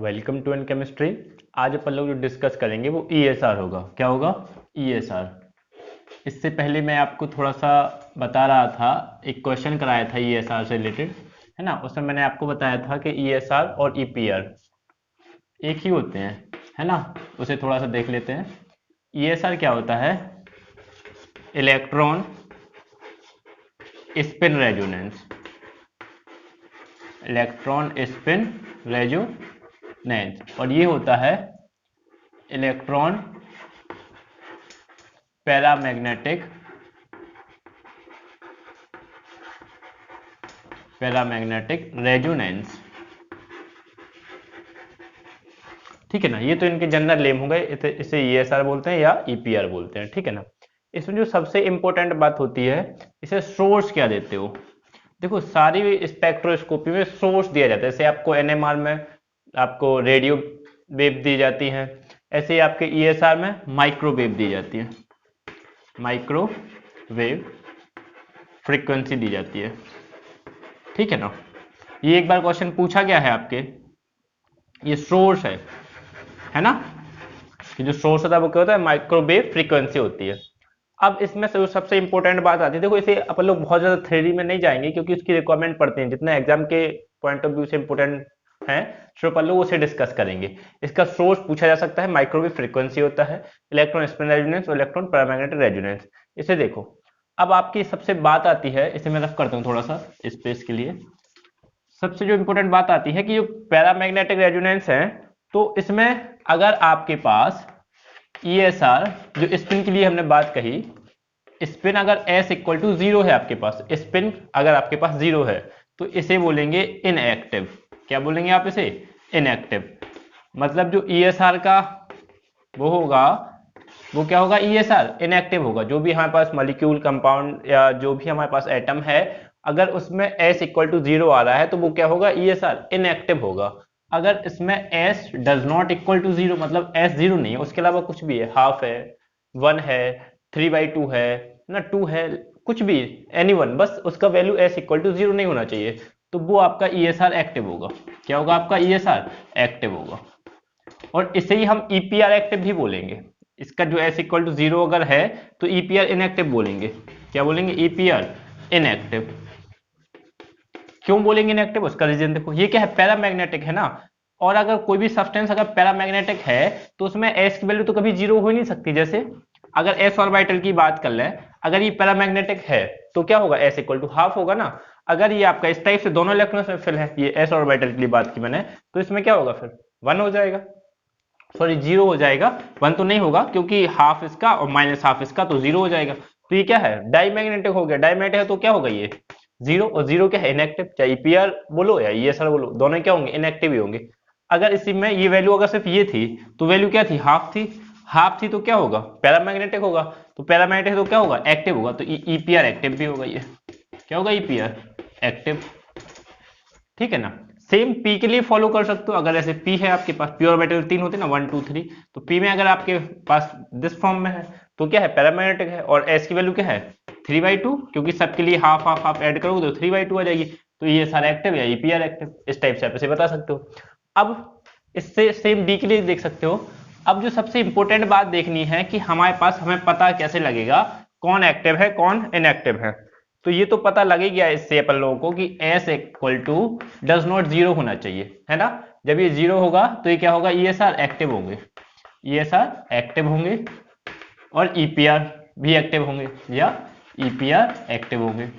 Welcome to N chemistry. आज अपन लोग जो डिस्कस करेंगे वो ईएसआर होगा। क्या होगा? ईएसआर। इससे पहले मैं आपको थोड़ा सा बता रहा था, एक क्वेश्चन कराया था ईएसआर से रिलेटेड, है ना। उसमें मैंने आपको बताया था कि ईएसआर और ईपीआर एक ही होते हैं, है ना। उसे थोड़ा सा देख लेते हैं। ईएसआर क्या होता है? Electron spin resonance. Electron spin resonance. और ये होता है इलेक्ट्रॉन पैरामैग्नेटिक रेजोनेंस। ठीक है ना। ये तो इनके जनरल नेम हो गए, इसे ईएसआर बोलते हैं या ईपीआर बोलते हैं। ठीक है ना। इसमें जो सबसे इंपॉर्टेंट बात होती है, इसे सोर्स क्या देते हो। देखो, सारी स्पेक्ट्रोस्कोपी में सोर्स दिया जाता है। जैसे आपको एनएमआर में आपको रेडियो वेव दी जाती है, ऐसे ही आपके ईएसआर में माइक्रोवेव दी जाती है। माइक्रोवेव फ्रीक्वेंसी दी जाती है। ठीक है ना। ये एक बार क्वेश्चन पूछा गया है आपके, ये सोर्स है ना। कि जो सोर्स होता है वो क्या होता है? माइक्रोवेव फ्रीक्वेंसी होती है। अब इसमें से सबसे इंपॉर्टेंट बात आती है, देखो इसे अपन लोग बहुत ज्यादा थ्योरी में नहीं जाएंगे क्योंकि उसकी रिक्वायरमेंट पड़ती है, जितना एग्जाम के पॉइंट ऑफ व्यू से इंपॉर्टेंट है, तो अपन लोग उसे डिस्कस करेंगे। इसका सोर्स पूछा जा सकता है, माइक्रोवेव फ्रीक्वेंसी होता है, इलेक्ट्रॉन स्पिन रेजोनेंस और इलेक्ट्रॉन पैरामैग्नेटिक रेजोनेंस। इसे देखो, अब आपकी सबसे बात आती है, इसे मैं रफ करता हूँ थोड़ा सा स्पेस के लिए। सबसे जो इंपॉर्टेंट बात आती है कि जो पैरामैग्नेटिक रेजोनेंस है, तो इसमें अगर आपके पास ईएसआर, जो स्पिन के लिए हमने बात कही, स्पिन अगर s इक्वल टू जीरो है आपके पास, स्पिन अगर आपके पास जीरो है, तो इसे बोलेंगे इनएक्टिव। क्या बोलेंगे आप इसे? इनएक्टिव। मतलब जो ईएसआर का वो होगा, वो क्या होगा? ईएसआर इनएक्टिव होगा। जो भी हमारे पास मॉलिक्यूल, कंपाउंड या जो भी हमारे पास एटम है, अगर उसमें s इक्वल टू जीरो आ रहा है तो वो क्या होगा? ईएसआर इनएक्टिव होगा। अगर इसमें s does not equal to zero, मतलब s जीरो नहीं है, उसके अलावा कुछ भी है, हाफ है, वन है, 3/2 है ना, 2 है, कुछ भी, एनी वन, बस उसका value s equal to zero नहीं होना चाहिए, तो वो आपका ईएसआर एक्टिव होगा। क्या होगा? आपका ईएसआर एक्टिव होगा। और इसे ही हम ईपीआर एक्टिव भी बोलेंगे। इसका जो s इक्वल टू जीरो अगर है तो ईपीआर इनएक्टिव बोलेंगे। क्या बोलेंगे? EPR inactive. क्यों बोलेंगे इनएक्टिव? उसका रीजन देखो, ये क्या है? पैरामैग्नेटिक है ना। और अगर कोई भी सब्सटेंस अगर पैरामैग्नेटिक है तो उसमें s की वैल्यू तो कभी जीरो हो ही नहीं सकती। जैसे अगर s ऑर्बिटल की बात कर ले, अगर ये पैरामैग्नेटिक है तो क्या होगा? s इक्वल टू हाफ होगा ना। अगर ये आपका इस टाइप से दोनों इलेक्ट्रॉन्स में फिल है, ये s ऑर्बिटल के लिए बात की मैंने, तो इसमें क्या होगा? फिर वन हो जाएगा, सॉरी जीरो हो जाएगा। वन तो नहीं होगा क्योंकि हाफ इसका और माइनस हाफ इसका, तो जीरो हो जाएगा। तो ये क्या है? डाईमैग्नेटिक हो गया। डाईमैग्नेटिक है तो क्या होगा? ये जीरो, और जीरो क्या है? इनएक्टिव। चाहे ईपीआर बोलो या ईएसआर बोलो, दोनों क्या होंगे? इनएक्टिव ही होंगे। अगर इसी में ये वैल्यू अगर सिर्फ ये थी तो वैल्यू क्या थी? हाफ थी। हाफ थी तो क्या होगा? पैरामैग्नेटिक होगा। तो पैरामैग्नेटिक तो क्या होगा? एक्टिव होगा। तो ईपीआर एक्टिव भी होगा। ये क्या होगा? EPR active. ठीक है ना। सेम पी के लिए फॉलो कर सकते हो। अगर ऐसे पी है आपके पास, पी ऑर्बिटल तीन होते हैं ना, 1 2 3, तो पी में अगर आपके पास दिस फॉर्म में है तो क्या है? पैरामैग्नेटिक है। और एस की वैल्यू क्या है? 3/2, क्योंकि सबके लिए हाफ हाफ हाफ ऐड करोगे तो 3/2 आ जाएगी। तो ये सारा एक्टिव या ईपीआर एक्टिव, इस टाइप से आप इसे बता सकते हो। अब इससे सेम डी के लिए देख सकते हो। अब जो सबसे इंपॉर्टेंट बात देखनी है कि हमारे पास, हमें पता कैसे लगेगा कौन एक्टिव है कौन इनएक्टिव है। तो ये तो पता लग ही गया इससे अपन लोगों को कि s equal to does not zero होना चाहिए, है ना। जब ये जीरो होगा तो ये क्या होगा? ईएसआर एक्टिव होंगे, ईएसआर एक्टिव होंगे, और ईपीआर भी एक्टिव होंगे या ईपीआर एक्टिव होंगे।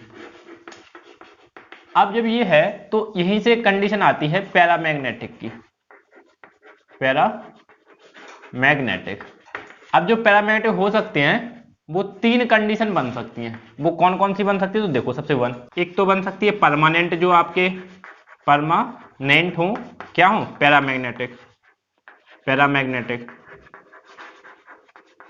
अब जब ये है तो यहीं से कंडीशन आती है पैरामैग्नेटिक की। पैरामैग्नेटिक। अब जो पैरामैग्नेटिक हो सकते हैं वो तीन कंडीशन बन सकती हैं। वो कौन कौन सी बन सकती है? तो देखो, सबसे वन, एक तो बन सकती है परमानेंट, जो आपके परमानेंट हो, क्या हो? पैरामैग्नेटिक। पैरामैग्नेटिक,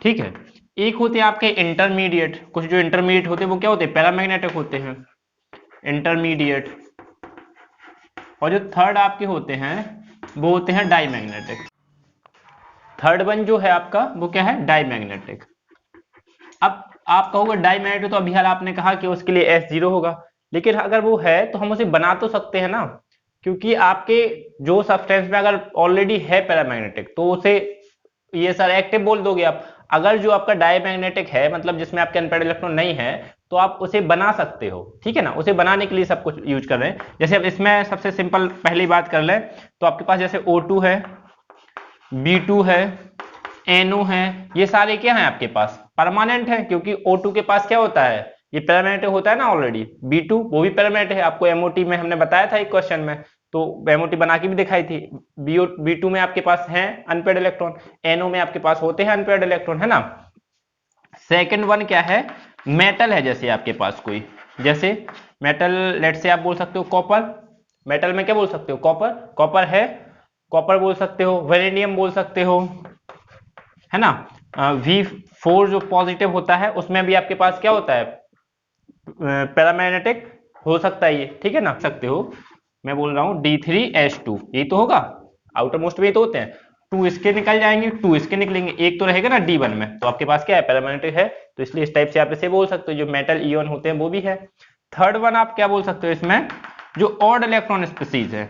ठीक है। एक होते हैं आपके इंटरमीडिएट। कुछ जो इंटरमीडिएट होते हैं वो क्या होते हैं? पैरामैग्नेटिक होते हैं, इंटरमीडिएट। और जो थर्ड आपके होते हैं वो होते हैं डाईमैग्नेटिक। थर्ड वन जो है आपका वो क्या है? डाईमैग्नेटिक। अब आप कहोगे डाईमैग्नेटिक, तो अभी हाल आपने कहा कि उसके लिए S जीरो होगा, लेकिन अगर वो है तो हम उसे बना तो सकते हैं ना। क्योंकि आपके जो सब्सटेंस में अगर ऑलरेडी है पैरामैग्नेटिक तो उसे ये सर एक्टिव बोल दोगे आप। अगर जो आपका डायमैग्नेटिक है, मतलब जिसमें आपके अनपेयर्ड इलेक्ट्रॉन नहीं है, तो आप उसे बना सकते हो, ठीक है ना। उसे बनाने के लिए सब कुछ यूज कर रहे हैं। जैसे अब इसमें सबसे सिंपल पहली बात कर लें तो आपके पास जैसे O2 है, B2 है, NO है, ये सारे क्या हैं आपके पास परमानेंट है, क्योंकि O2 के पास क्या होता है, ये पैरामैग्नेटिक होता है ना ऑलरेडी। B2 वो भी पैरामैग्नेटिक है, आपको MOT में हमने बताया था एक क्वेश्चन में, तो MOT बना के भी दिखाई थी। B2 में आपके पास हैं अनपेयर्ड इलेक्ट्रॉन, NO में आपके पास होते हैं अनपेयर्ड इलेक्ट्रॉन, है ना। सेकंड वन क्या है, मेटल है, जैसे आपके पास कोई, जैसे मेटल लेट से आप बोल सकते हो कॉपर, मेटल में क्या बोल सकते हो, कॉपर, कॉपर है, कॉपर बोल सकते हो, वेनेडियम बोल सकते हो, है ना। V4 जो पॉजिटिव होता है उसमें भी आपके पास क्या होता है, पैरामैग्नेटिक हो सकता है ये, ठीक है ना, सकते हो। मैं बोल रहा हूं D3H2, यही तो होगा, आउटर मोस्ट में ये तो होते हैं। 2 इसके निकल जाएंगे, 2 इसके निकलेंगे, एक तो रहेगा ना D1 में, तो आपके पास क्या है, पैरामैग्नेटिक है, तो इसलिए इस टाइप से आप इसे बोल सकते हो। जो मेटल इवन होते हैं वो भी है। थर्ड वन आप क्या बोल सकते हो इसमें, जो ऑड इलेक्ट्रॉन स्पीसीज है,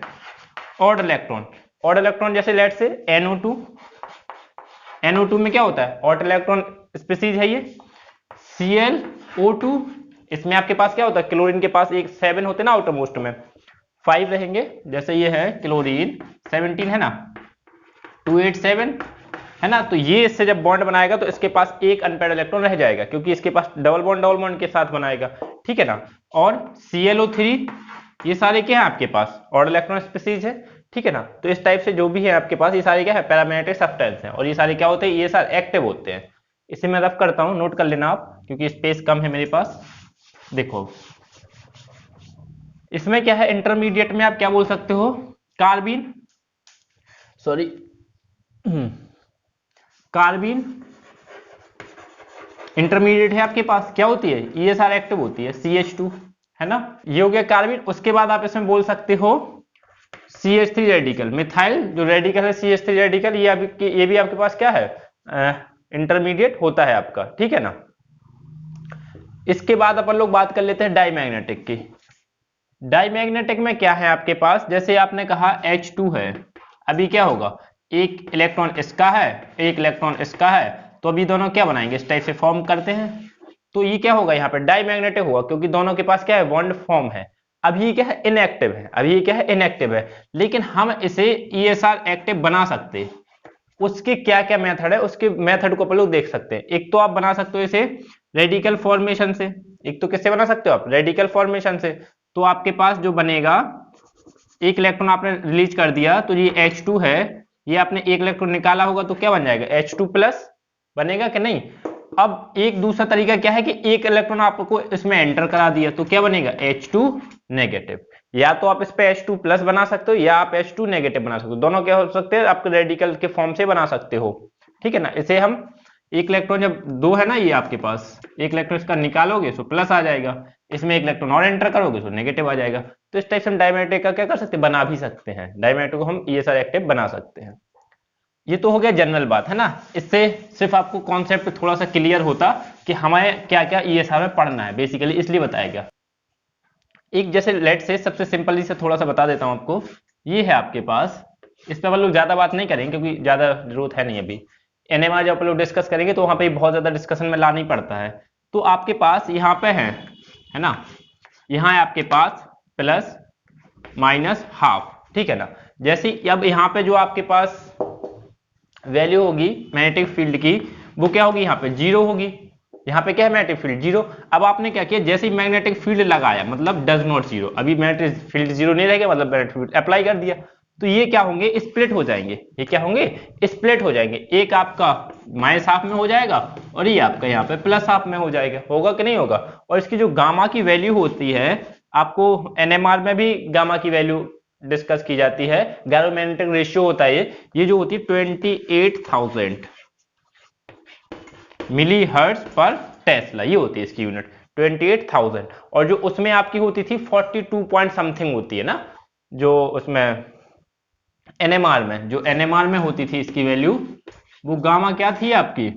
ऑड इलेक्ट्रॉन, ऑड इलेक्ट्रॉन जैसे लेट से NO2, NO2 में क्या होता है, ऑड इलेक्ट्रॉन स्पीसीज है ये। ClO2, इसमें आपके पास क्या होता है, क्लोरीन के पास एक 7 होते हैं ना आउटर मोस्ट में, 5 रहेंगे, जैसे ये है क्लोरीन 17 है ना, 287 है ना। तो ये इससे जब बॉन्ड बनाएगा तो इसके पास एक अनपेयर्ड इलेक्ट्रॉन रह जाएगा, क्योंकि इसके पास डबल बॉन्ड के साथ बनाएगा, ठीक है ना। और ClO3, ये सारे क्या है आपके पास, ऑड इलेक्ट्रॉन स्पीसीज है, ठीक है ना। तो इस टाइप से जो भी है आपके पास, ये सारे क्या है, पैरामैग्नेटिक सब्सटेंस है, और ये सारे क्या होते हैं, ये सारे एक्टिव होते हैं। इसे मैं रफ करता हूं, नोट कर लेना आप, क्योंकि स्पेस कम है मेरे पास। देखो इसमें क्या है, इंटरमीडिएट में आप क्या बोल सकते हो, कार्बिन, सॉरी कार्बिन इंटरमीडिएट है आपके पास, क्या होती है, ESR एक्टिव होती है, CH2 है ना, ये हो गया कार्बिन। उसके बाद आप इसमें बोल सकते हो CH3 रेडिकल, मिथाइल जो रेडिकल है CH3 रेडिकल, ये भी आपके पास क्या है, इंटरमीडिएट होता है आपका, ठीक है ना। इसके बाद अपन लोग बात कर लेते हैं डाईमैग्नेटिक की। डाईमैग्नेटिक में क्या है आपके पास, जैसे आपने कहा H2 है, अभी क्या होगा, एक इलेक्ट्रॉन इसका है, एक इलेक्ट्रॉन इसका है, तो अभी दोनों क्या बनाएंगे, इस टाइप से फॉर्म करते हैं, तो ये क्या होगा, यहाँ पे डाईमैग्नेटिक होगा, क्योंकि दोनों के पास क्या है, बॉन्ड फॉर्म है। अभी ये क्या है, इनएक्टिव है, अभी ये क्या है, इनएक्टिव है, लेकिन हम इसे ESR एक्टिव बना सकते हैं। उसके क्या क्या मेथड है, उसके मेथड को अपन लोग देख सकते हैं। एक तो आप बना सकते हो इसे रेडिकल फॉर्मेशन से, एक तो किससे बना सकते हो आप, रेडिकल फॉर्मेशन से। तो आपके पास जो बनेगा, एक इलेक्ट्रॉन आपने रिलीज कर दिया, तो ये H2 है, ये आपने एक इलेक्ट्रॉन निकाला होगा, तो क्या बन जाएगा, H2 प्लस बनेगा कि नहीं। अब एक दूसरा तरीका क्या है कि एक इलेक्ट्रॉन आपको इसमें एंटर करा दिया, तो क्या बनेगा, H2 नेगेटिव। या तो आप इस पे H2 प्लस बना सकते हो, या आप H2 नेगेटिव बना सकते हो, दोनों क्या हो सकते हैं, आपके रेडिकल के फॉर्म से बना सकते हो, ठीक है ना। इसे हम एक इलेक्ट्रॉन, जब दो है ना ये आपके पास, एक इलेक्ट्रॉन इसका निकालोगे तो प्लस आ जाएगा, इसमें एक इलेक्ट्रॉन और एंटर करोगे तो नेगेटिव आ जाएगा। तो इस टाइप से हम डायमैग्नेटिक का क्या कर सकते हैं, बना भी सकते हैं, डायमैग्नेटिक को हम ESR एक्टिव बना सकते हैं। ये तो हो गया जनरल बात, है ना। इससे सिर्फ आपको कॉन्सेप्ट थोड़ा सा क्लियर होता कि हमें क्या क्या ESR में पढ़ना है, बेसिकली इसलिए बताया गया। एक जैसे लेट से सबसे सिंपली से थोड़ा सा बता देता हूं आपको, ये है आपके पास, इस पर हम लोग ज्यादा बात नहीं करेंगे क्योंकि ज्यादा जरूरत है नहीं अभी। NMR जब अपन लोग डिस्कस करेंगे तो वहां पे बहुत ज्यादा डिस्कशन में लाना ही पड़ता है। तो आपके पास यहाँ पे है ना, यहाँ है आपके पास प्लस माइनस हाफ, ठीक है ना। जैसे अब यहाँ पे जो आपके पास वैल्यू होगी मैग्नेटिक फील्ड की, वो क्या होगी, यहाँ पे जीरो होगी, यहाँ पे क्या है, मैग्नेटिक फील्ड जीरो। अब आपने क्या किया, जैसे ही मैग्नेटिक फील्ड लगाया, मतलब डज नॉट जीरो, अभी मैग्नेटिक फील्ड जीरो नहीं रहेगा, मतलब मैग्नेटिक फील्ड अप्लाई कर दिया, तो ये क्या होंगे, स्प्लिट हो जाएंगे, ये क्या होंगे, स्प्लिट हो जाएंगे। एक आपका माइनस हाफ में हो जाएगा और ये आपका यहाँ पे प्लस हाफ में हो जाएगा, होगा कि नहीं होगा। और इसकी जो गामा की वैल्यू होती है, आपको NMR में भी गामा की वैल्यू डिस्कस की जाती है, गैलोमैग्नेटिक रेशियो होता है ये जो होती है 28,000 मिली हर्ट्ज पर टेस्ला, ये होती है इसकी यूनिट 28,000। और जो उसमें आपकी होती थी 42 पॉइंट समथिंग होती है ना, जो उसमें NMR में, जो NMR में होती थी इसकी वैल्यू, वो गामा क्या थी आपकी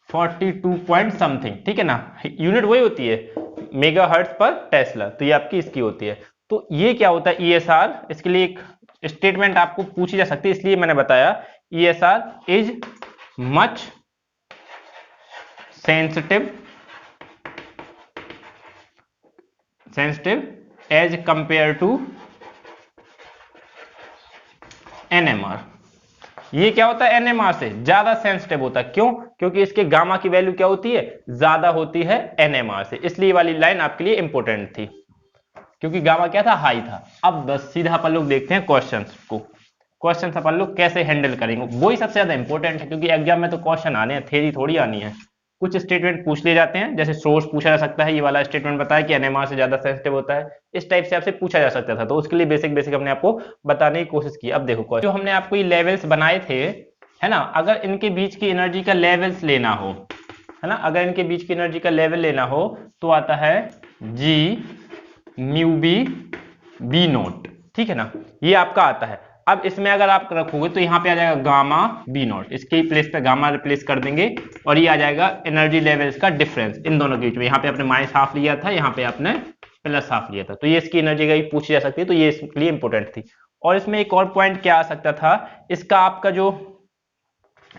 42 पॉइंट समथिंग, ठीक है ना। यूनिट वही होती है मेगा हर्ट्ज पर टेस्ला, तो ये आपकी इसकी होती है। तो ये क्या होता है ESR, इसके लिए एक स्टेटमेंट आपको पूछी जा सकती है, इसलिए मैंने बताया ESR is much sensitive as compare to NMR। ये क्या होता है, NMR से ज्यादा सेंसिटिव होता है। क्यों? क्योंकि इसके गामा की वैल्यू क्या होती है, ज्यादा होती है NMR से, इसलिए वाली लाइन आपके लिए इंपॉर्टेंट थी, क्योंकि गामा क्या था, हाई था। अब बस सीधा अपन लोग देखते हैं क्वेश्चंस को। क्वेश्चंस अपन लोग कैसे हैंडल करेंगे, वही सबसे ज्यादा इंपॉर्टेंट है, क्योंकि एग्जाम में तो क्वेश्चन आने हैं, थ्योरी थोड़ी आनी है। कुछ स्टेटमेंट पूछ लिए जाते हैं, जैसे सोर्स पूछा जा सकता है, ये वाला स्टेटमेंट बताया कि NMR से ज्यादा सेंसिटिव होता है, इस टाइप से आपसे पूछा जा सकता था, तो उसके लिए बेसिक हमने आपको बताने की कोशिश की। अब देखो जो हमने आपको ये लेवल्स बनाए थे, है ना, अगर इनके बीच की एनर्जी का लेवल्स लेना हो, है ना, अगर इनके बीच की एनर्जी का लेवल लेना हो तो आता है G mu B B naught, ठीक है ना, ये आपका आता है। अब इसमें अगर आप रखोगे तो यहाँ पे आ जाएगा गामा बी नॉट, इसके प्लेस पे गामा रिप्लेस कर देंगे, और ये आ जाएगा एनर्जी लेवल्स का डिफरेंस इन दोनों के बीच में। यहाँ पे आपने माइनस हाफ लिया था, यहाँ पे आपने प्लस हाफ लिया था, तो ये इसकी एनर्जी का ही पूछी जा सकती है, तो ये इसके लिए इंपॉर्टेंट थी। और इसमें एक और पॉइंट क्या आ सकता था, इसका आपका जो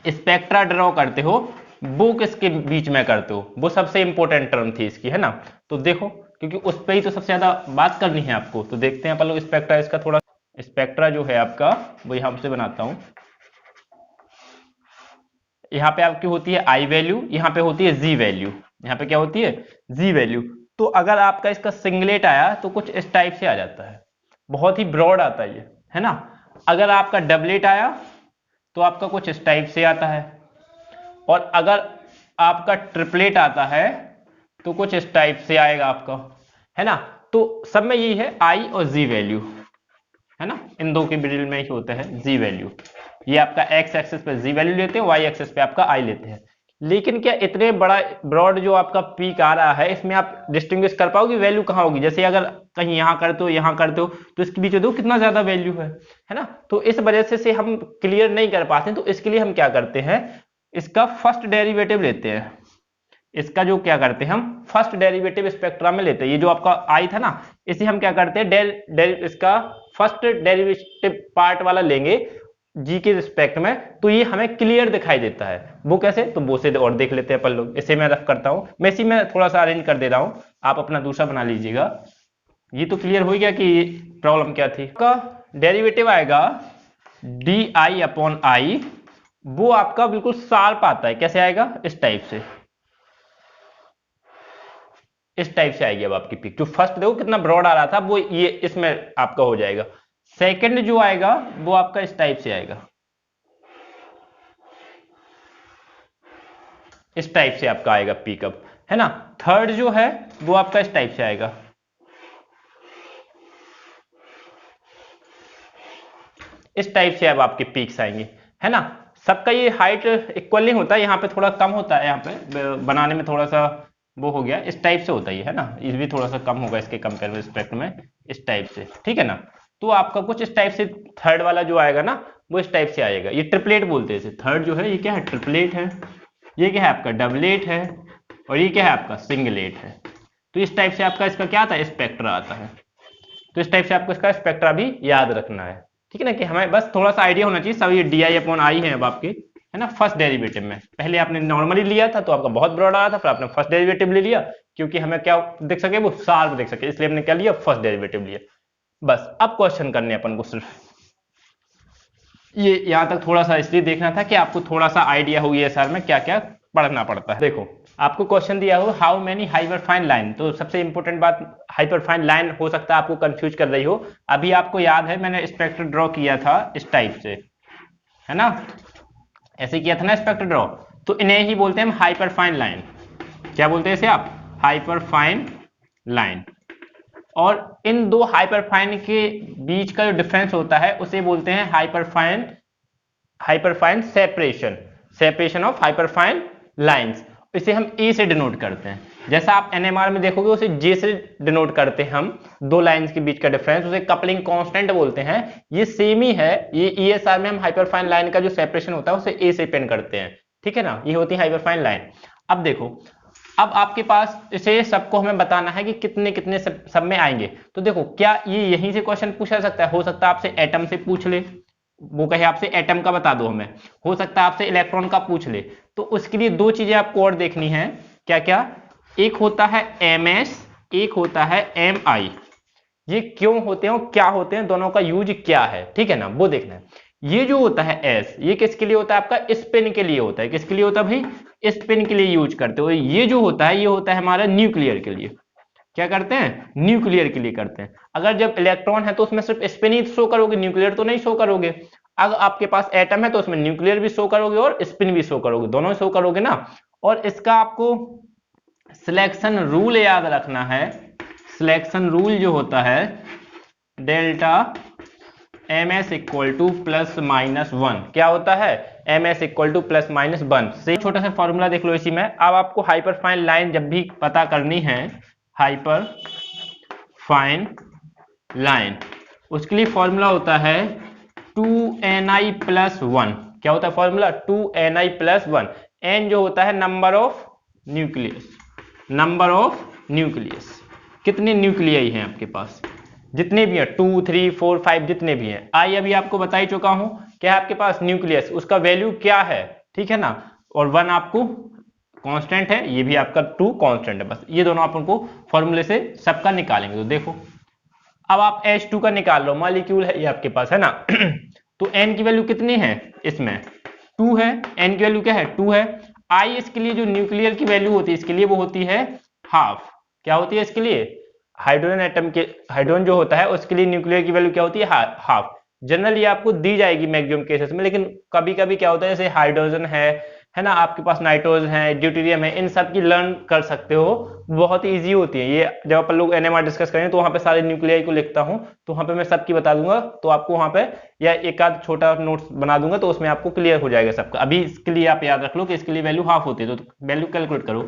स्पेक्ट्रा ड्रॉ करते हो वो किसके बीच में करते हो, वो सबसे इंपॉर्टेंट टर्म थी इसकी, है ना। तो देखो, क्योंकि उस पर ही तो सबसे ज्यादा बात करनी है आपको, तो देखते हैं अपन लोग स्पेक्ट्रा, इसका थोड़ा स्पेक्ट्रा जो है आपका वो यहां से बनाता हूं। यहाँ पे आपकी होती है आई वैल्यू, यहाँ पे होती है जी वैल्यू, यहाँ पे क्या होती है, जी वैल्यू। तो अगर आपका इसका सिंगलेट आया तो कुछ इस टाइप से आ जाता है, बहुत ही ब्रॉड आता है ये, है ना। अगर आपका डबलेट आया तो आपका कुछ इस टाइप से आता है, और अगर आपका ट्रिपलेट आता है तो कुछ इस टाइप से आएगा आपका, है ना। तो सब में यही है आई और जी वैल्यू, है ना, इन दो के मिडिल में ही होता है जी वैल्यू। ये आपका एक्स एक्सिस पे जी वैल्यू लेते हैं, वाई एक्सिस पे आपका आई लेते हैं। लेकिन क्या इतने बड़ा ब्रॉड जो आपका पीक आ रहा है, इसमें आप डिस्टिंग्विश कर पाओगे वैल्यू कहाँ होगी, जैसे अगर कहीं यहां करते हो यहां करते हो तो इसके बीच में देखो कितना ज्यादा वैल्यू है ना। तो इस वजह से हम क्लियर नहीं कर पाते, तो इसके लिए हम क्या करते हैं, इसका फर्स्ट डेरिवेटिव लेते हैं। इसका जो क्या करते हैं, हम फर्स्ट डेरिवेटिव स्पेक्ट्रा में लेते हैं, ये जो आपका आई था ना, इसे हम क्या करते हैं, इसका फर्स्ट डेरिवेटिव पार्ट वाला लेंगे जी के रिस्पेक्ट में, तो ये हमें क्लियर दिखाई देता है। वो कैसे, तो वो से और देख लेते हैं अपन लोग। इसे मैं रफ करता हूं, मैं इसी में थोड़ा सा अरेंज कर दे रहा हूं, आप अपना दूसरा बना लीजिएगा। ये तो क्लियर हो गया कि प्रॉब्लम क्या थी। का डेरिवेटिव आएगा डी आई अपॉन आई, वो आपका बिल्कुल शार्प आता है, कैसे आएगा, इस टाइप से, इस टाइप से आएगी अब आपकी पिक। जो फर्स्ट देखो कितना ब्रॉड आ रहा था, वो ये इसमें आपका हो जाएगा। सेकंड जो आएगा वो आपका इस टाइप से आएगा, इस टाइप से आपका आएगा पिकअप, है ना। थर्ड जो है वो आपका इस टाइप से आएगा, इस टाइप से अब आपके पीक्स आएंगे, है ना। सबका ये हाइट इक्वल नहीं होता, यहाँ पे थोड़ा कम होता है, यहाँ पे बनाने में थोड़ा सा वो हो गया, इस टाइप से होता है ना, ये भी थोड़ा सा कम होगा इसके कंपेयर रिस्पेक्ट में, इस टाइप से, ठीक है ना। तो आपका कुछ इस टाइप से थर्ड वाला जो आएगा ना, वो इस टाइप से आएगा। ये ट्रिपलेट बोलते हैं इसे, थर्ड जो है ये क्या है, ट्रिपलेट है, ये क्या है आपका डबलेट है, और ये क्या है आपका सिंगलेट है। तो इस टाइप से आपका इसका क्या आता है, स्पेक्ट्रा आता है। तो इस टाइप से आपको इसका स्पेक्ट्रा भी याद रखना है, ठीक है ना, कि हमें बस थोड़ा सा आइडिया होना चाहिए। सब ये डी आई अपॉन आई है अब आपके, है ना, फर्स्ट डेरिवेटिव में। पहले आपने नॉर्मली लिया था तो आपका बहुत ब्रॉड आ रहा था, फिर आपने फर्स्ट डेरिवेटिव ले लिया, क्योंकि हमें क्या देख सके, वो शार्प देख सके, इसलिए हमने क्या लिया, फर्स्ट डेरिवेटिव लिया। बस अब क्वेश्चन करने अपन को सिर्फ ये यहां तक थोड़ा सा इसलिए देखना था कि आपको थोड़ा सा आइडिया हो ये सर में क्या क्या पढ़ना पड़ता है। देखो आपको क्वेश्चन दिया हो हाउ मेनी हाइपरफाइन लाइन, तो सबसे इंपॉर्टेंट बात हाइपरफाइन लाइन हो सकता है आपको कंफ्यूज कर रही हो। अभी आपको याद है मैंने स्पेक्ट्र ड्रॉ किया था इस टाइप से, है ना, ऐसे किया था ना स्पेक्ट्र ड्रॉ, तो इन्हें ही बोलते हैं हम हाइपरफाइन लाइन। क्या बोलते हैं इसे आप, हाइपरफाइन लाइन। और इन दो हाइपरफाइन के बीच का जो डिफरेंस होता है उसे बोलते हैं hyperfine separation of hyperfine lines. इसे हम ए से डिनोट करते हैं, जैसा आप एनएमआर में देखोगे उसे जे से डिनोट करते हैं हम, दो लाइंस के बीच का डिफरेंस, उसे कपलिंग कांस्टेंट बोलते हैं। ये सेम ही है, ये ईएसआर में हम हाइपरफाइन लाइन का जो सेपरेशन होता है उसे ए से पेन करते हैं, ठीक है ना, ये होती है हाइपरफाइन लाइन। अब देखो अब आपके पास इसे सबको हमें बताना है कि कितने कितने सब में आएंगे। तो देखो क्या ये यहीं से क्वेश्चन पूछा सकता है, हो सकता है आपसे एटम से पूछ ले, वो कहे आपसे एटम का बता दो हमें, हो सकता है आपसे इलेक्ट्रॉन का पूछ ले। तो उसके लिए दो चीजें आपको और देखनी है, क्या क्या, एक होता है ms, एक होता है mi। ये क्यों होते हैं और क्या होते हैं, दोनों का यूज क्या है, ठीक है ना, वो देखना है। ये जो होता है s, ये किसके लिए होता है, आपका स्पिन के लिए होता है। किसके लिए होता है भाई, स्पिन के लिए यूज करते हो। ये जो होता है, ये होता है हमारा न्यूक्लियर के लिए। क्या करते हैं, न्यूक्लियर के लिए करते हैं। अगर जब इलेक्ट्रॉन है तो उसमें सिर्फ स्पिन ही शो करोगे, न्यूक्लियर तो नहीं शो करोगे। अगर आपके पास एटम है तो उसमें न्यूक्लियर भी शो करोगे और स्पिन भी शो करोगे, दोनों शो करोगे ना। और इसका आपको सिलेक्शन रूल याद रखना है। सिलेक्शन रूल जो होता है, delta ms equal two plus minus one. क्या होता है, ms equal two plus minus one. से छोटा सा फॉर्मूला देख लो इसी में। अब आपको हाइपर फाइन लाइन जब भी पता करनी है, हाइपर फाइन लाइन, उसके लिए फॉर्मूला होता है 2ni प्लस वन। क्या होता है formula, 2ni plus one. n जो होता है number of nucleus, number of nucleus, कितने न्यूक्लियाई हैं आपके पास, जितने भी हैं 2 3 4 5 जितने भी हैं। आई अभी आपको बता ही चुका हूं, क्या है आपके पास न्यूक्लियस, उसका वैल्यू क्या है, ठीक है ना। और वन आपको कांस्टेंट है, ये भी आपका 2 कांस्टेंट है। बस ये दोनों आप उनको फॉर्मूले से सबका निकालेंगे। तो देखो अब आप H2 का निकाल लो, मॉलिक्यूल है ये आपके पास, है ना। तो n की वैल्यू कितनी है, इसमें 2 है, n की वैल्यू क्या है 2 है। I इसके लिए जो न्यूक्लियर की वैल्यू होती है इसके लिए वो होती है हाफ। क्या होती है इसके लिए, हाइड्रोजन एटम के, हाइड्रोजन जो होता है उसके लिए न्यूक्लियर की वैल्यू क्या होती है, हाफ। जनरली आपको दी जाएगी मैक्सिमम केसेस में, लेकिन कभी कभी क्या होता है, जैसे हाइड्रोजन है ना, आपके पास नाइट्रोजन है, ड्यूटेरियम है, इन सब की लर्न कर सकते हो, बहुत ही ईजी होती है ये। जब अपन लोग एनएमआर डिस्कस करेंगे तो वहां पे सारे न्यूक्लियाई को लिखता हूं, तो वहां पे मैं सबकी बता दूंगा, तो आपको वहां पे या एक आध छोटा नोट्स बना दूंगा, तो उसमें आपको क्लियर हो जाएगा सबका। अभी इसके लिए आप याद रख लो कि इसके लिए वैल्यू हाफ होती है, तो वैल्यू कैलकुलेट करो।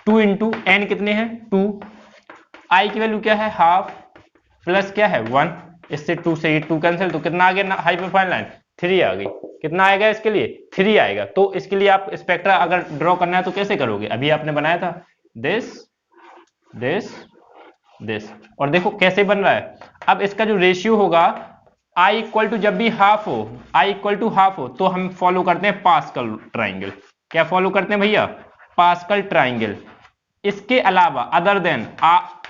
2 इंटू एन कितने हैं 2, आई की वैल्यू क्या है हाफ, प्लस क्या है 1, इससे 2 से ये 2 कैंसिल, तो कितना आ गया हाइपरफाइन लाइन 3 आ गई। कितना आएगा इसके लिए 3 आएगा। तो इसके लिए आप स्पेक्ट्रा अगर ड्रॉ करना है तो कैसे करोगे, अभी आपने बनाया था दिस दिस दिस, और देखो कैसे बन रहा है। अब इसका जो रेशियो होगा I इक्वल टू, जब भी हाफ हो, I इक्वल टू हाफ हो, तो हम फॉलो करते हैं पास्कल ट्राइंगल। क्या फॉलो करते हैं भैया, पास्कल ट्राइंगल। इसके अलावा अदर देन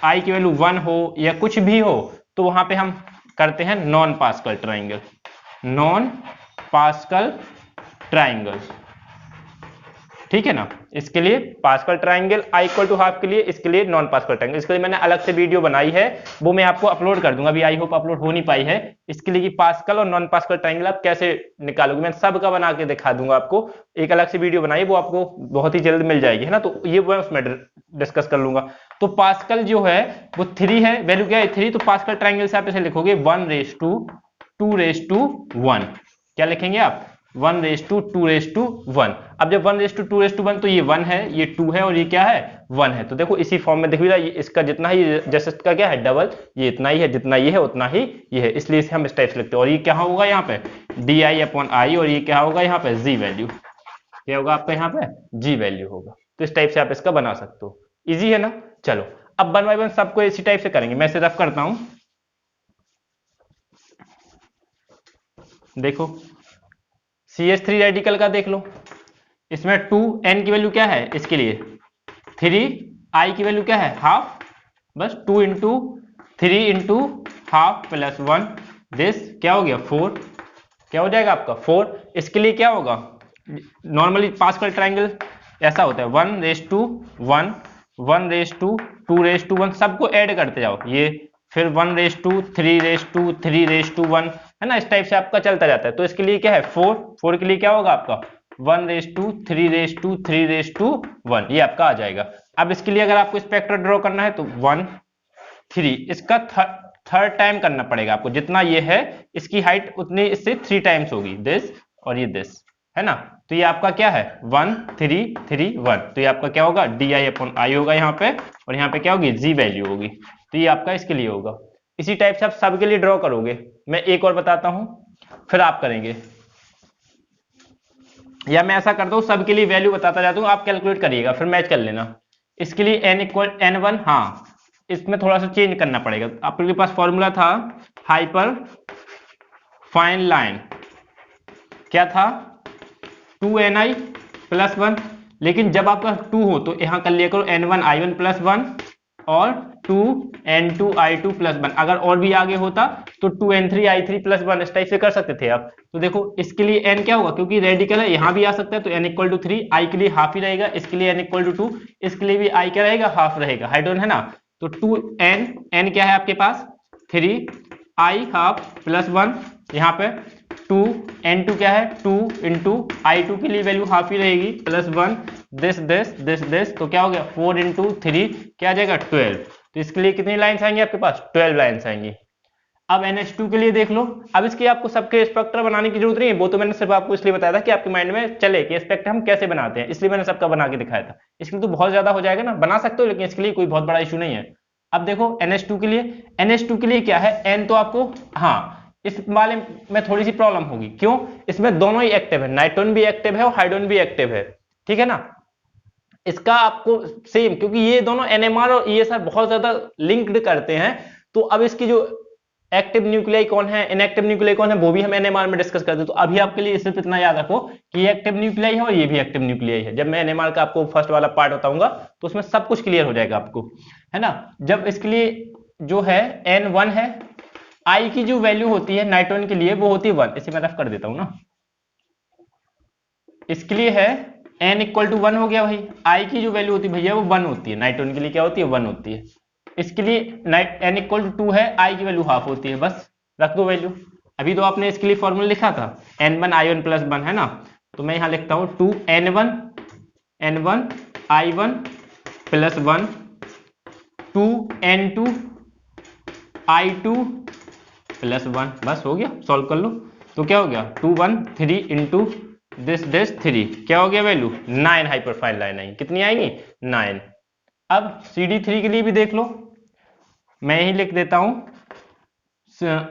I की वैल्यू 1 हो या कुछ भी हो, तो वहां पे हम करते हैं non Pascal triangle, non Pascal triangle, ठीक है ना। इसके लिए Pascal triangle I equal to half के लिए, इसके लिए नॉन पास्कल ट्राइंगल। इसके लिए मैंने अलग से वीडियो बनाई है, वो मैं आपको अपलोड कर दूंगा, अभी आई होप अपलोड हो नहीं पाई है। इसके लिए कि पास्कल और नॉन पास्कल ट्राइंगल आप कैसे निकालोगे, मैं सबका बना के दिखा दूंगा आपको। एक अलग से वीडियो बनाई, वो आपको बहुत ही जल्द मिल जाएगी, है ना। तो ये मैं उसमें डिस्कस कर लूंगा। तो पास्कल जो है वो 3 है, वैल्यू क्या है 3, तो पास्कल ट्राइंगल से आप इसे लिखोगे 1:2:1। क्या लिखेंगे आप 1:2:1। अब जब 1:2:1 तो ये 1 है, ये 2 है और ये क्या है 1 है। तो देखो इसी फॉर्म में देखो, इसका जितना ही जैसे इसका क्या है डबल, ये इतना ही है, जितना ये है उतना ही ये है, इसलिए इसे हम इस टाइप से लिखते हैं। और ये क्या होगा यहाँ पे di/i, और ये क्या होगा यहाँ पे जी वैल्यू, क्या होगा आपका यहाँ पे जी वैल्यू होगा। तो इस टाइप से आप इसका बना सकते हो, इजी है ना। चलो अब 1 बाय 1 सबको इसी टाइप से करेंगे, मैं इसे रफ करता हूं। देखो CH3 रेडिकल का देख लो, इसमें 2 n की वैल्यू क्या है, इसके लिए 3, I की वैल्यू क्या है हाफ, बस 2 into 3 into half plus 1, this क्या हो गया 4, क्या हो जाएगा आपका 4। इसके लिए क्या होगा, नॉर्मली पास्कल ट्राइंगल ऐसा होता है 1:1, 1:2:1, सबको ऐड करते जाओ, ये फिर 1:3:3:1, है ना। इस टाइप से आपका चलता जाता है। तो इसके लिए क्या है 4 के लिए क्या होगा आपका 1:3:3:1, ये आपका आ जाएगा। अब इसके लिए अगर आपको स्पेक्ट्रा ड्रॉ करना है तो 1 3, इसका थर्ड टाइम करना पड़ेगा आपको, जितना ये है इसकी हाइट उतनी इससे 3 टाइम्स होगी, दिस और ये दिस, है ना। तो ये आपका क्या है 1 3 3 1, तो ये आपका क्या होगा di/i होगा यहाँ पे, और यहाँ पे क्या होगी जी वैल्यू होगी। तो ये आपका इसके लिए होगा। इसी टाइप से आप सबके लिए ड्रॉ करोगे। मैं एक और बताता हूं फिर आप करेंगे, या मैं ऐसा करता हूं सबके लिए वैल्यू बताता जाता हूं, आप कैलकुलेट करिएगा फिर मैच कर लेना। इसके लिए n इक्वल n1, हाँ इसमें थोड़ा सा चेंज करना पड़ेगा। आपके पास फॉर्मूला था हाइपर फाइन लाइन, क्या था 2ni प्लस 1, लेकिन जब आपका 2 हो तो यहां कर लिया करो n1 i1 प्लस 1 और 2n2 i2 प्लस 1। अगर और भी आगे होता तो 2n3 i3 प्लस 1 इस टाइप से कर सकते थे आप। तो देखो इसके लिए n क्या होगा, क्योंकि रेडिकल है यहां भी आ सकता है तो n इक्वल टू 3, i के लिए हाफ ही रहेगा, इसके लिए n इक्वल टू 2, इसके लिए भी i क्या रहेगा, हाफ रहेगा, हाइड्रोजन है ना। तो 2n, n क्या है आपके पास 3, i हाफ प्लस 1, यहाँ पे 2, n2 क्या है 2 इंटू i2 के लिए वैल्यू हाफ ही रहेगी प्लस 1, दिस तो क्या हो गया 4 इंटू 3 क्या आ जाएगा 12। तो इसके लिए कितनी लाइन्स आएंगी आपके पास 12 लाइन्स आएंगी। अब NH2 के लिए देख लो। अब इसके आपको सबके स्पेक्ट्रा बनाने की जरूरत नहीं है, वो तो मैंने सिर्फ आपको इसलिए बताया था कि आपके माइंड में चले कि स्पेक्ट्रा हम कैसे बनाते हैं, इसलिए मैंने सबका बना के दिखाया था। इसके लिए तो बहुत ज्यादा हो जाएगा ना, बना सकते हो लेकिन इसके लिए कोई बहुत बड़ा इशू नहीं है। अब देखो NH2 के लिए, NH2 के लिए क्या है n तो आपको, हाँ इस वाले में थोड़ी सी प्रॉब्लम होगी, क्यों, इसमें दोनों ही एक्टिव है, नाइट्रोजन भी एक्टिव है और हाइड्रोजन भी एक्टिव है, ठीक है ना। इसका आपको सेम, क्योंकि ये दोनों NMR और ESR बहुत ज्यादा लिंक्ड करते हैं, तो अब इसकी जो एक्टिव न्यूक्लियाई कौन है, इनएक्टिव न्यूक्लियाई कौन है, वो भी हम NMR में डिस्कस करते हैं। तो अभी आपके लिए सिर्फ इतना याद रखो कि ये एक्टिव न्यूक्लियाई है और ये भी एक्टिव न्यूक्लियाई है। जब मैं NMR का आपको फर्स्ट वाला पार्ट बताऊंगा तो उसमें सब कुछ क्लियर हो जाएगा आपको, है ना। जब इसके लिए जो है N1 है, I की जो वैल्यू होती है नाइट्रोजन के लिए वो होती है 1, इसे मैं रफ कर देता हूं ना। इसके लिए है n इक्वल टू 1 हो गया भाई, I की जो वैल्यू होती है भैया वो 1 होती है, नाइट्रोजन के लिए क्या होती है 1 होती है। इसके लिए n इक्वल टू 2 है, I की वैल्यू हाफ होती है, बस रख दो वैल्यू। अभी तो आपने इसके लिए फॉर्मूला लिखा था n1 i1 प्लस 1, है ना। तो मैं यहां लिखता हूं 2n1 i1 plus 1 2n2 i2 plus 1, बस हो गया, सॉल्व कर लो। तो क्या हो गया 2 1 3 इंटू दिस 3, क्या हो गया वैल्यू 9 हाइपरफाइन लाइन आएंगी, कितनी आएंगी 9। अब CD3 के लिए भी देख लो, मैं यही लिख देता हूं।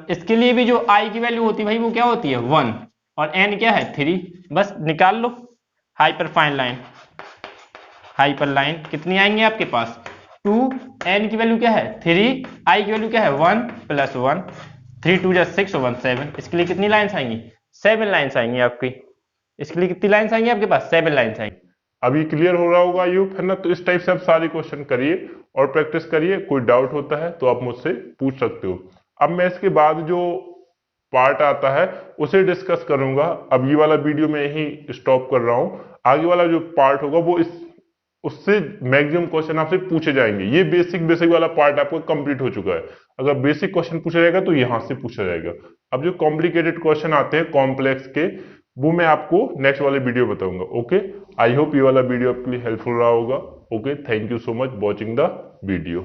इसके लिए भी जो I की वैल्यू होती है भाई वो क्या होती है 1 और n क्या है 3, बस निकाल लो। हाइपरफाइन लाइन, हाइपर लाइन कितनी आएंगी आपके पास 2, n की वैल्यू क्या है 3, I की वैल्यू क्या है 1 प्लस 1, 3 2 6 1 7। इसके लिए कितनी लाइन्स आएंगी 7 लाइन्स आएंगी आपकी। इसके लिए कितनी लाइन्स आएंगी आपके पास 7 लाइन्स आएंगी। अब ये क्लियर हो रहा होगा यूप, है ना। तो इस टाइप से आप सारे क्वेश्चन करिए और प्रैक्टिस करिए। कोई डाउट होता है तो आप मुझसे पूछ सकते हो। अब मैं इसके बाद जो पार्ट आता है उसे डिस्कस करूंगा। अब ये वाला वीडियो मैं यही स्टॉप कर रहा हूँ। आगे वाला जो पार्ट होगा वो उससे मैक्सिमम क्वेश्चन आपसे पूछे जाएंगे। ये बेसिक वाला पार्ट आपको कंप्लीट हो चुका है। अगर बेसिक क्वेश्चन पूछा जाएगा तो यहां से पूछा जाएगा। अब जो कॉम्प्लिकेटेड क्वेश्चन आते हैं कॉम्प्लेक्स के, वो मैं आपको नेक्स्ट वाले वीडियो बताऊंगा। ओके, आई होप ये वाला वीडियो आपके लिए हेल्पफुल रहा होगा। Okay, thank you so much watching the video.